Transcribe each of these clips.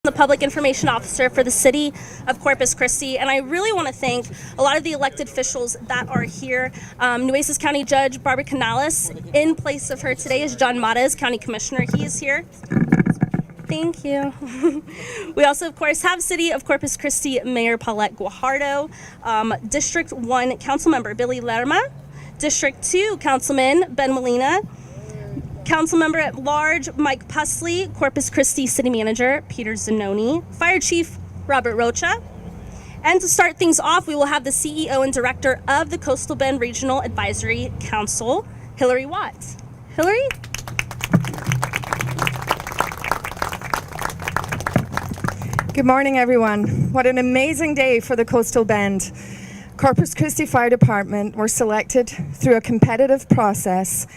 the Public Information Officer for the City of Corpus Christi, and I really want to thank a lot of the elected officials that are here. Nueces County Judge Barbara Canales, in place of her today is John Matas, County Commissioner. He is here. Thank you. We also, of course, have City of Corpus Christi Mayor Paulette Guajardo, District 1 Councilmember Billy Lerma, District 2 Councilman Ben Molina, Councilmember at Large Mike Pusley, Corpus Christi City Manager Peter Zanoni, Fire Chief Robert Rocha. And to start things off, we will have the CEO and Director of the Coastal Bend Regional Advisory Council, Hillary Watts. Hillary? Good morning, everyone. What an amazing day for the Coastal Bend. Corpus Christi Fire Department were selected through a competitive process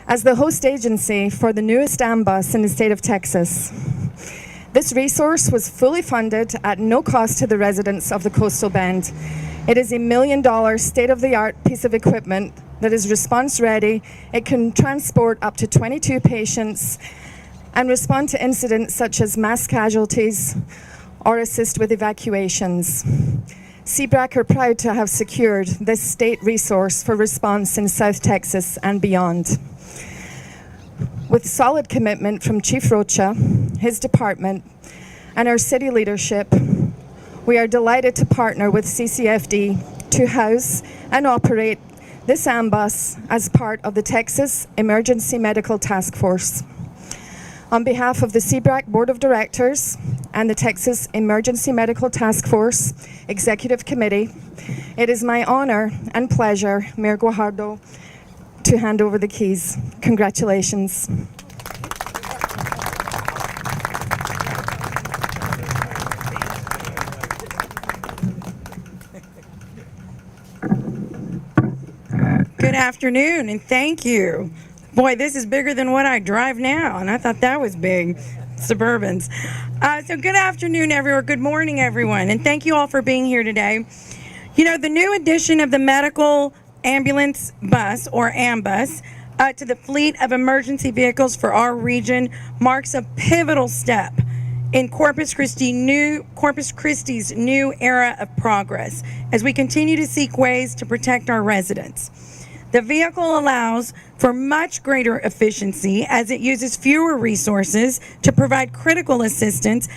as the host agency for the newest AMBUS in the state of Texas. This resource was fully funded at no cost to the residents of the Coastal Bend. It is a $1 million state-of-the-art piece of equipment that is response ready. It can transport up to 22 patients and respond to incidents such as mass casualties or assist with evacuations. CBRAC are proud to have secured this state resource for response in South Texas and beyond. With solid commitment from Chief Rocha, his department, and our city leadership, we are delighted to partner with CCFD to house and operate this AMBUS as part of the Texas Emergency Medical Task Force. On behalf of the CBRAC Board of Directors and the Texas Emergency Medical Task Force Executive Committee, it is my honor and pleasure, Mayor Guajardo, to hand over the keys. Congratulations. Good afternoon, and thank you. Boy, this is bigger than what I drive now, and I thought that was big. Suburbans. So good afternoon, everyone. Good morning, everyone, and thank you all for being here today. You know, the new addition of the medical ambulance bus, or AMBUS, to the fleet of emergency vehicles for our region marks a pivotal step in Corpus Christi's new era of progress as we continue to seek ways to protect our residents. The vehicle allows for much greater efficiency as it uses fewer resources to provide critical assistance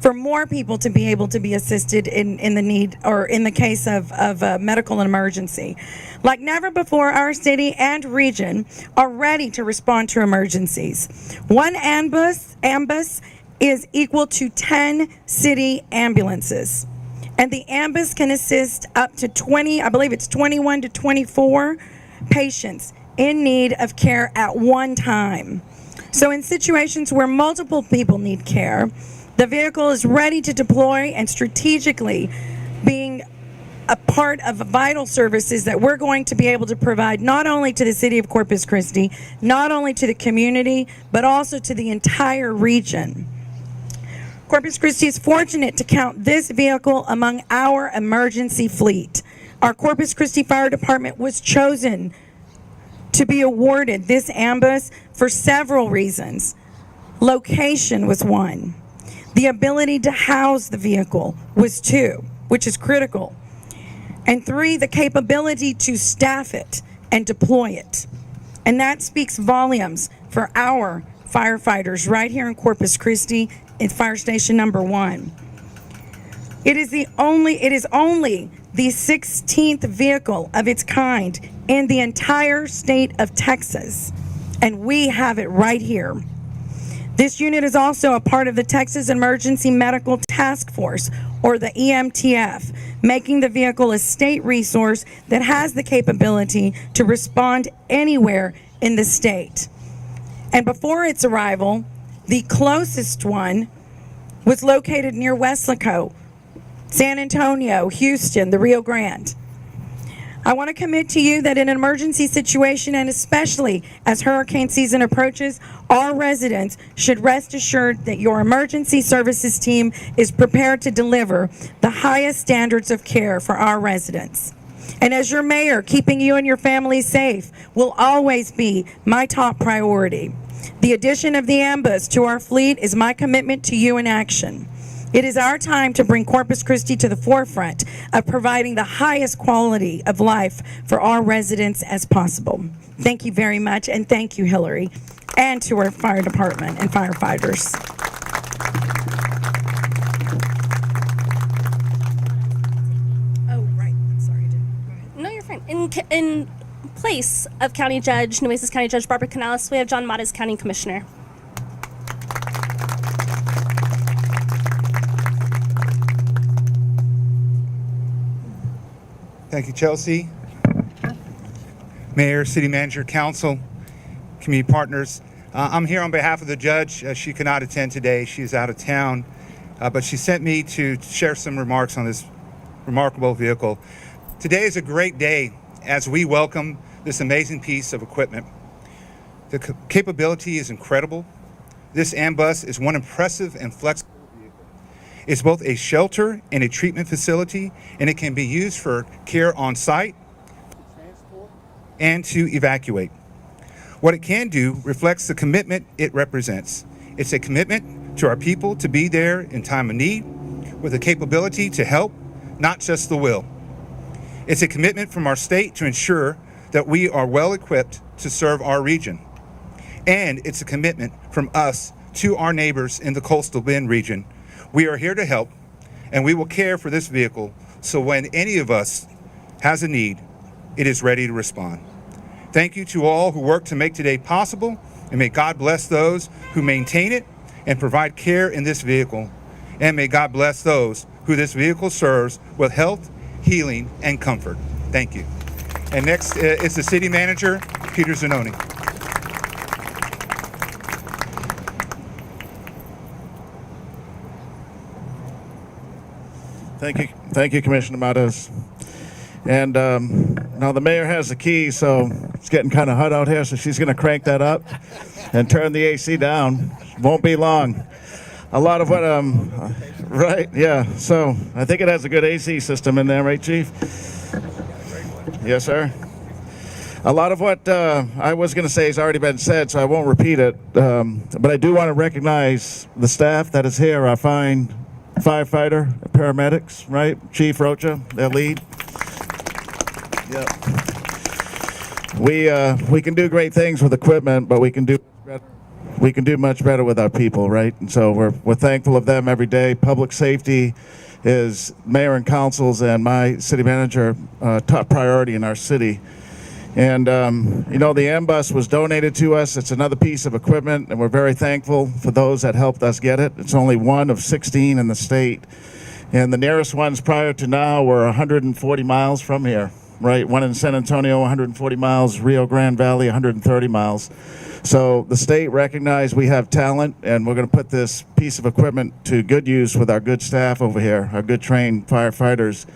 for more people to be able to be assisted in the need or in the case of a medical emergency. Like never before, our city and region are ready to respond to emergencies. One AMBUS is equal to 10 city ambulances. And the AMBUS can assist up to 21 to 24 patients in need of care at one time. So in situations where multiple people need care, the vehicle is ready to deploy and strategically being a part of vital services that we're going to be able to provide not only to the city of Corpus Christi, not only to the community, but also to the entire region. Corpus Christi is fortunate to count this vehicle among our emergency fleet. Our Corpus Christi Fire Department was chosen to be awarded this AMBUS for several reasons. Location was one. The ability to house the vehicle was two, which is critical. And three, the capability to staff it and deploy it. And that speaks volumes for our firefighters right here in Corpus Christi in Fire Station number 1. It is only the 16th vehicle of its kind in the entire state of Texas, and we have it right here. This unit is also a part of the Texas Emergency Medical Task Force, or the EMTF, making the vehicle a state resource that has the capability to respond anywhere in the state. And before its arrival, the closest one was located near Weslaco, San Antonio, Houston, the Rio Grande. I want to commit to you that in an emergency situation, and especially as hurricane season approaches, our residents should rest assured that your emergency services team is prepared to deliver the highest standards of care for our residents. And as your mayor, keeping you and your family safe will always be my top priority. The addition of the AMBUS to our fleet is my commitment to you in action. It is our time to bring Corpus Christi to the forefront of providing the highest quality of life for our residents as possible. Thank you very much, and thank you, Hillary, and to our fire department and firefighters. Oh, right. I'm sorry. Go ahead. No, you're fine. In place of County Judge, Nueces County Judge Barbara Canales, we have John Mares, County Commissioner. Thank you, Chelsea. Mayor, City Manager, Council, community partners. I'm here on behalf of the judge. She cannot attend today. She is out of town, but she sent me to share some remarks on this remarkable vehicle. Today is a great day as we welcome this amazing piece of equipment. The capability is incredible. This AMBUS is one impressive and flexible vehicle. It's both a shelter and a treatment facility, and it can be used for care on site, transport, and to evacuate. What it can do reflects the commitment it represents. It's a commitment to our people to be there in time of need with the capability to help, not just the will. It's a commitment from our state to ensure that we are well equipped to serve our region. And it's a commitment from us to our neighbors in the Coastal Bend region. We are here to help, and we will care for this vehicle so when any of us has a need, it is ready to respond. Thank you to all who work to make today possible, and may God bless those who maintain it and provide care in this vehicle. And may God bless those who this vehicle serves with health, healing, and comfort. Thank you. And next is the City Manager, Peter Zanoni. Thank you, Commissioner Mares. And now the mayor has the key, so it's getting kind of hot out here, so she's going to crank that up and turn the AC down. Won't be long. A lot of what, right, yeah. So I think it has a good AC system in there, right, Chief? Yes, sir. A lot of what I was going to say has already been said, so I won't repeat it. But I do want to recognize the staff that is here, our fine firefighter, paramedics, right? Chief Rocha, their lead. Yep. We can do great things with equipment, but we can do much better with our people, right? And so we're thankful of them every day. Public safety is mayor and council's and my city manager top priority in our city. And you know, the AMBUS was donated to us. It's another piece of equipment, and we're very thankful for those that helped us get it. It's only one of 16 in the state, and the nearest ones prior to now were 140 miles from here. Right, one in San Antonio, 140 miles, Rio Grande Valley, 130 miles. So the state recognized we have talent, and we're going to put this piece of equipment to good use with our good staff over here, our good trained firefighters.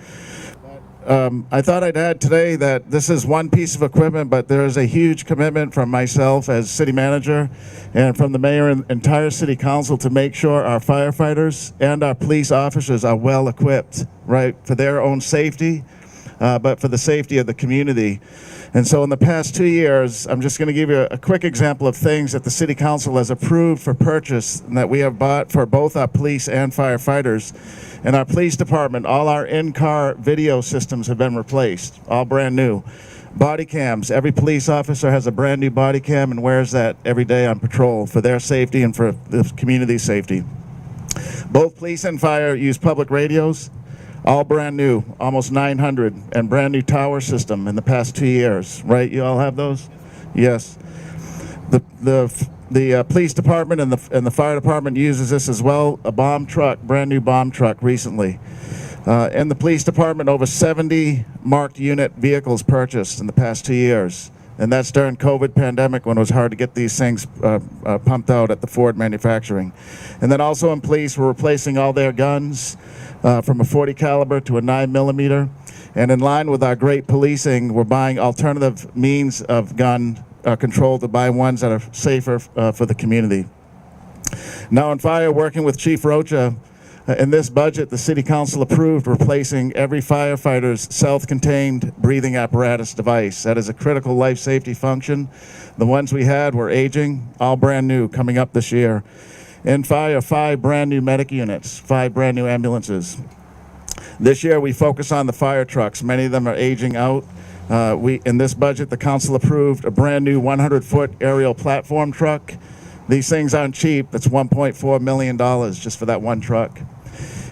I thought I'd add today that this is one piece of equipment, but there is a huge commitment from myself as city manager and from the mayor and entire city council to make sure our firefighters and our police officers are well equipped, right, for their own safety, but for the safety of the community. And so in the past 2 years, I'm just going to give you a quick example of things that the City Council has approved for purchase and that we have bought for both our police and firefighters. In our police department, all our in-car video systems have been replaced, all brand new. Body cams, every police officer has a brand new body cam and wears that every day on patrol for their safety and for the community's safety. Both police and fire use public radios. All brand new, almost 900, and brand new tower system in the past 2 years, right? You all have those? Yes. The police department and the fire department uses this as well. A bomb truck, brand new bomb truck recently. In the police department, over 70 marked unit vehicles purchased in the past 2 years. And that's during COVID pandemic when it was hard to get these things pumped out at the Ford manufacturing. And then also in police, we're replacing all their guns from a 40 caliber to a 9mm. And in line with our great policing, we're buying alternative means of gun control to buy ones that are safer for the community. Now in fire, working with Chief Rocha, in this budget, the City Council approved replacing every firefighter's self-contained breathing apparatus device. That is a critical life safety function. The ones we had were aging, all brand new, coming up this year. and fire 5 brand new medic units, 5 brand new ambulances. This year we focus on the fire trucks. Many of them are aging out. In this budget, the council approved a brand new 100-foot aerial platform truck. These things aren't cheap. That's $1.4 million just for that one truck.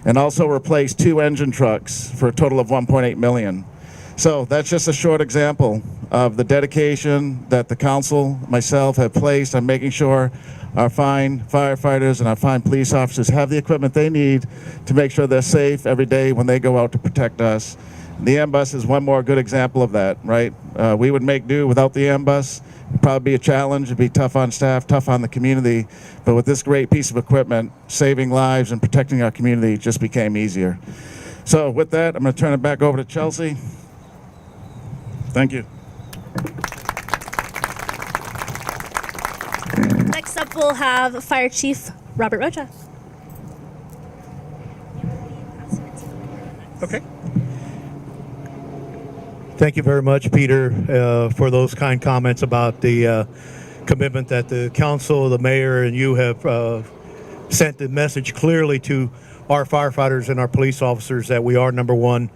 And also replaced 2 engine trucks for a total of $1.8 million. So that's just a short example of the dedication that the council, myself, have placed on making sure our fine firefighters and our fine police officers have the equipment they need to make sure they're safe every day when they go out to protect us. The AMBUS is one more good example of that, right? We would make do without the AMBUS. It'd probably be a challenge. It'd be tough on staff, tough on the community. But with this great piece of equipment, saving lives and protecting our community just became easier. So with that, I'm going to turn it back over to Chelsea. Thank you. Next up, we'll have Fire Chief Robert Rocha. Okay. Thank you very much, Peter, for those kind comments about the commitment that the council, the mayor, and you have sent the message clearly to our firefighters and our police officers that we are number one.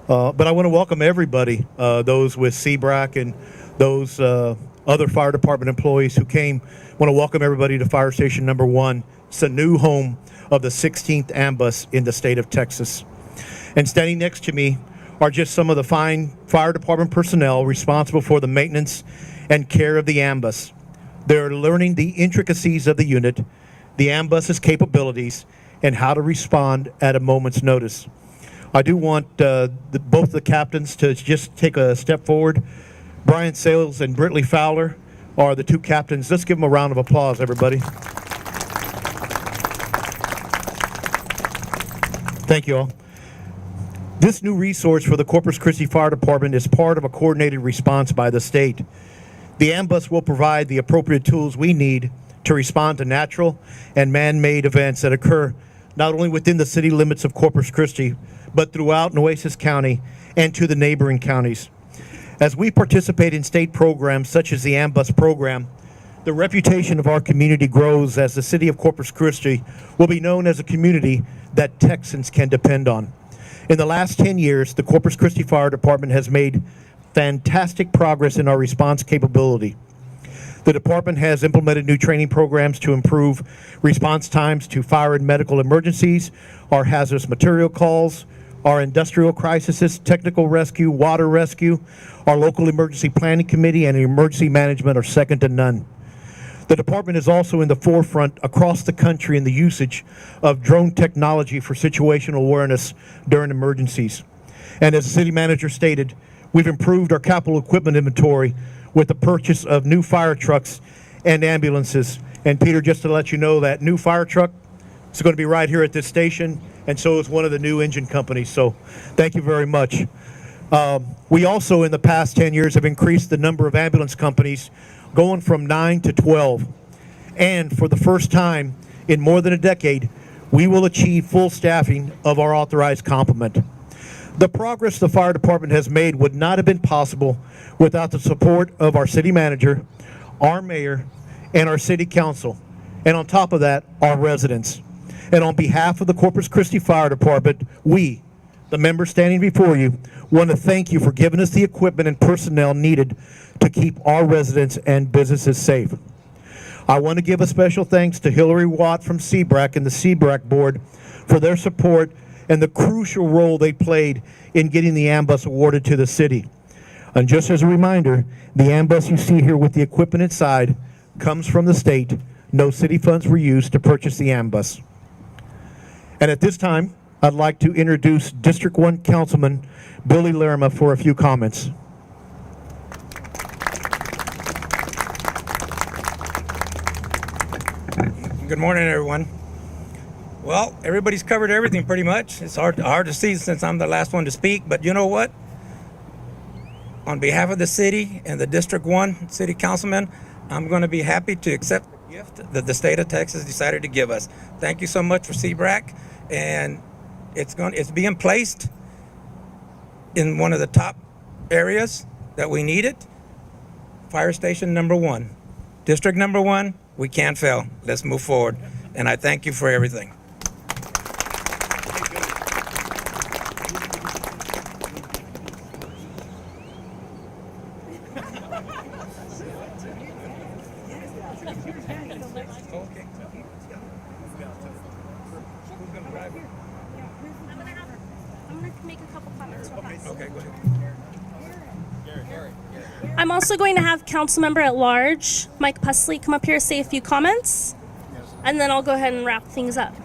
But I want to welcome everybody, those with CBRAC and those other fire department employees who came. I want to welcome everybody to Fire Station number 1. It's a new home of the 16th AMBUS in the state of Texas. And standing next to me are just some of the fine fire department personnel responsible for the maintenance and care of the AMBUS. They're learning the intricacies of the unit, the AMBUS's capabilities, and how to respond at a moment's notice. I do want both the captains to just take a step forward. Brian Sales and Britley Fowler are the 2 captains. Let's give them a round of applause, everybody. Thank you all. This new resource for the Corpus Christi Fire Department is part of a coordinated response by the state. The AMBUS will provide the appropriate tools we need to respond to natural and man-made events that occur not only within the city limits of Corpus Christi, but throughout Nueces County and to the neighboring counties. As we participate in state programs such as the AMBUS program, the reputation of our community grows as the city of Corpus Christi will be known as a community that Texans can depend on. In the last 10 years, the Corpus Christi Fire Department has made fantastic progress in our response capability. The department has implemented new training programs to improve response times to fire and medical emergencies, our hazardous material calls, our industrial crises, technical rescue, water rescue, our local emergency planning committee, and emergency management are second to none. The department is also in the forefront across the country in the usage of drone technology for situational awareness during emergencies. And as the city manager stated, we've improved our capital equipment inventory with the purchase of new fire trucks and ambulances. And Peter, just to let you know, that new fire truck is going to be right here at this station, and so is one of the new engine companies. So thank you very much. We also, in the past 10 years, have increased the number of ambulance companies, going from 9 to 12. And for the first time in more than a decade, we will achieve full staffing of our authorized complement. The progress the fire department has made would not have been possible without the support of our city manager, our mayor, and our city council. And on top of that, our residents. And on behalf of the Corpus Christi Fire Department, we, the members standing before you, want to thank you for giving us the equipment and personnel needed to keep our residents and businesses safe. I want to give a special thanks to Hillary Watt from CBRAC and the CBRAC board for their support and the crucial role they played in getting the AMBUS awarded to the city. And just as a reminder, the AMBUS you see here with the equipment inside comes from the state. No city funds were used to purchase the AMBUS. And at this time, I'd like to introduce District 1 Councilman Billy Lerma for a few comments. Good morning, everyone. Well, everybody's covered everything pretty much. It's hard to see since I'm the last one to speak, but you know what? On behalf of the city and the District 1 City Councilman, I'm going to be happy to accept the gift that the state of Texas decided to give us. Thank you so much for CBRAC, and it's being placed in one of the top areas that we need it. Fire Station number 1. District number 1, we can't fail. Let's move forward. and I thank you for everything. I'm going to make a couple comments real fast. Okay, go ahead. I'm also going to have Councilmember at Large, Mike Pusley, come up here, say a few comments, and then I'll go ahead and wrap things up.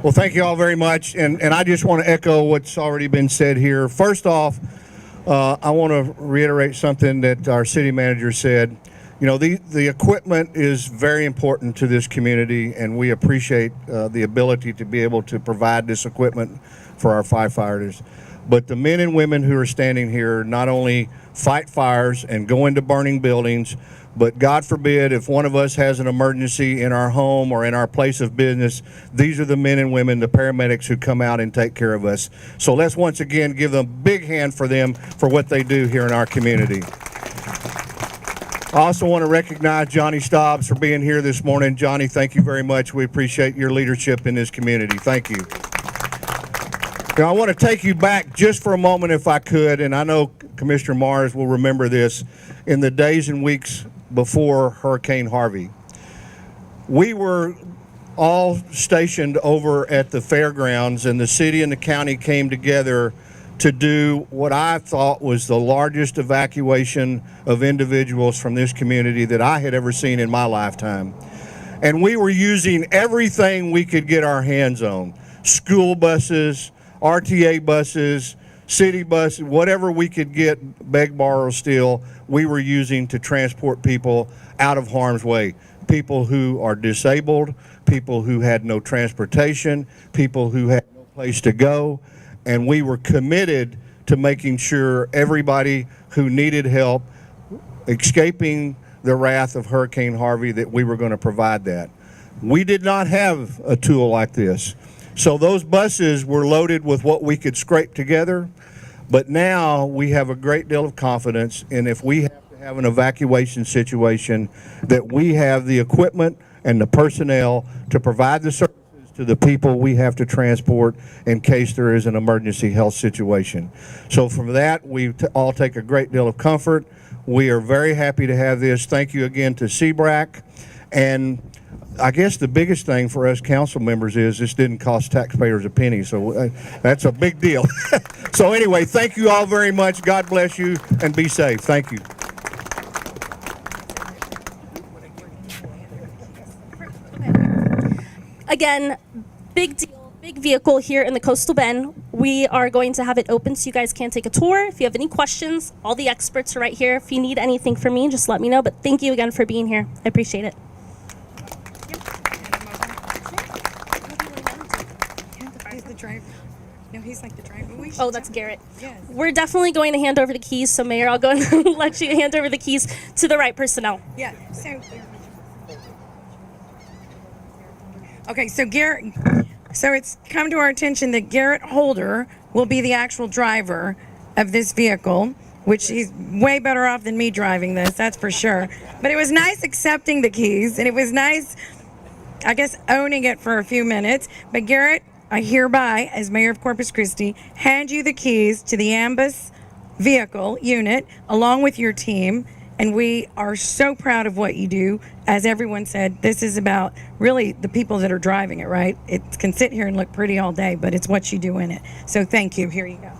Well, thank you all very much, and I just want to echo what's already been said here. First off, I want to reiterate something that our city manager said. You know, the equipment is very important to this community, and we appreciate the ability to be able to provide this equipment for our firefighters. But the men and women who are standing here not only fight fires and go into burning buildings, but God forbid if one of us has an emergency in our home or in our place of business, these are the men and women, the paramedics who come out and take care of us. So let's once again give them a big hand for them for what they do here in our community. I also want to recognize Johnny Stobbs for being here this morning. Johnny, thank you very much. We appreciate your leadership in this community. Thank you. Now, I want to take you back just for a moment, if I could, and I know Commissioner Mars will remember this, in the days and weeks before Hurricane Harvey. We were all stationed over at the fairgrounds, and the city and the county came together to do what I thought was the largest evacuation of individuals from this community that I had ever seen in my lifetime. And we were using everything we could get our hands on, school buses, RTA buses, city buses, whatever we could get, beg, borrow, steal, we were using to transport people out of harm's way. People who are disabled, people who had no transportation, people who had no place to go. And we were committed to making sure everybody who needed help escaping the wrath of Hurricane Harvey, that we were going to provide that. We did not have a tool like this. So those buses were loaded with what we could scrape together, but now we have a great deal of confidence in if we have to have an evacuation situation that we have the equipment and the personnel to provide the services to the people we have to transport in case there is an emergency health situation. So from that, we all take a great deal of comfort. We are very happy to have this. Thank you again to CBRAC. And I guess the biggest thing for us council members is this didn't cost taxpayers a penny, so that's a big deal. So anyway, thank you all very much. God bless you, and be safe. Thank you. Again, big deal, big vehicle here in the Coastal Bend. We are going to have it open so you guys can take a tour. If you have any questions, all the experts are right here. If you need anything from me, just let me know. But thank you again for being here. I appreciate it. He's the driver. No, he's like the driver. Oh, that's Garrett. Yes. We're definitely going to hand over the keys. So Mayor, I'll go and let you hand over the keys to the right personnel. Yeah. Okay, so Garrett, so it's come to our attention that Garrett Holder will be the actual driver of this vehicle, which he's way better off than me driving this, that's for sure. But it was nice accepting the keys, and it was nice, I guess, owning it for a few minutes. But Garrett, I hereby, as Mayor of Corpus Christi, hand you the keys to the AMBUS vehicle unit along with your team. And we are so proud of what you do. As everyone said, this is about really the people that are driving it, right? It can sit here and look pretty all day, but it's what you do in it. So thank you. Here you go.